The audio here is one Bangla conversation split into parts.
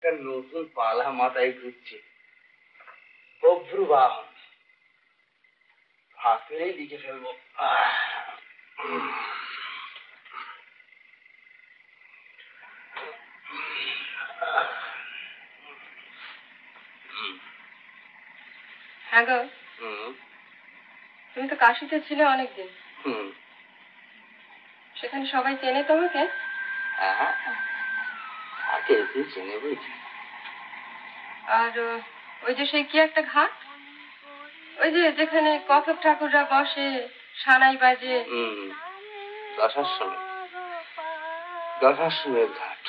একটা নতুন পালা মাথায় ঘুরছে, অভ্রু বাহন। হাতেই লিখে ফেলবো। হ্যাঁ গো, তুমি তো কাশিতে ছিলে অনেকদিন। সেখানে সবাই চেনে তোমাকে? চেনে বুঝি। আর ওই যে সেই কি একটা ঘাট, ওই যে যেখানে কথক ঠাকুররা বসে, সানাই বাজে। দশাশ্বমেধ ঘাট।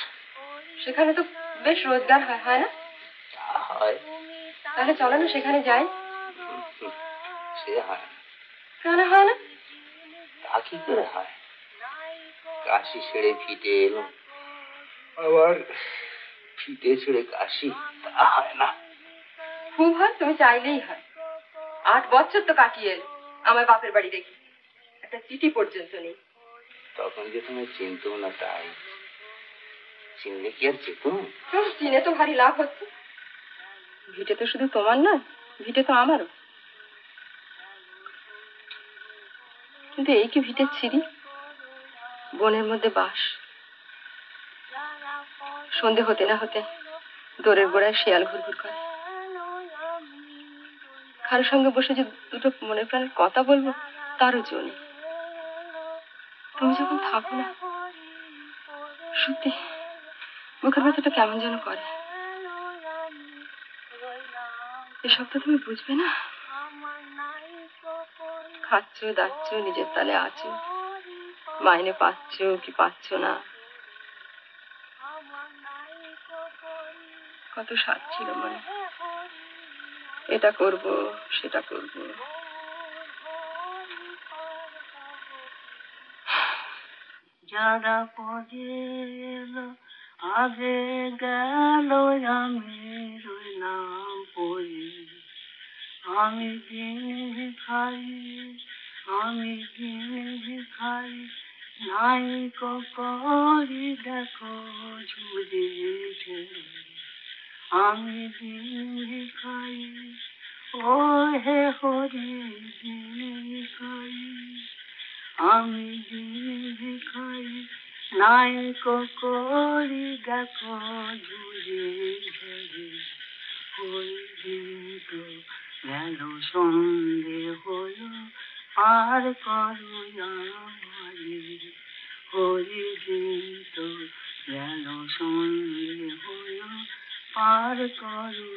সেখানে তো বেশ রোজগার হয়, হয় না? হয়। তাহলে চলো না সেখানে যাই। সে হয় না। কেন হয় না? তা কি করে হয়? কাশি ছেড়ে ফিটে এলো, আবার ফিটে ছেড়ে কাশি, তা হয় না। খুব হয়, তুমি চাইলেই হয়। 8 বছর তো কাটিয়ে এলো আমার বাপের বাড়ি রেখে, একটা চিঠি পর্যন্ত নেই। তখন যে তুমি চিনতেও না, তাই চিনলে কি আর যেত? চিনে তো ভারী লাভ হচ্ছে। ভিটে তো শুধু তোমার নয়, ভিটে তো আমারও। কিন্তু এই কি ভিটের ছিরি, বনের মধ্যে বাস। সন্ধে হতে না হতে দোরের গোড়ায় শিয়াল ঘুরঘুর করে। কারোর সঙ্গে বসে যে দুটো মনের প্রাণের কথা বলবো, তারও জো নেই। তুমি যখন থাকো না, সত্যি বুকের ভেতরটা কেমন যেন করে। এসব তো তুমি বুঝবে না। খাচ্ছ, দাচ্ছ, নিজের তালে আছো, মাইনে পাচ্ছ কি পাচ্ছ না। কত স্বাদ ছিল মনে, এটা করব সেটা করব। যারা পরে এলো আগে গেল, আমি রইলাম পড়ে। আমি দিন ভিখারি, আমি দিন ভিখারি, নাই করি দেখো ঝুড়ে ঝুড়ে। আমি দিন ভিখারি, ও হে হরি দিন ভিখারি, আমি দিন ভিখারি, নাই করি দেখো ঝুড়ে ঝুড়ে। ওই দিন তো গেল সন্ধে হলো, পার করো আমারে। ওই দিন তো গেল সন্ধে হলো, পার করো।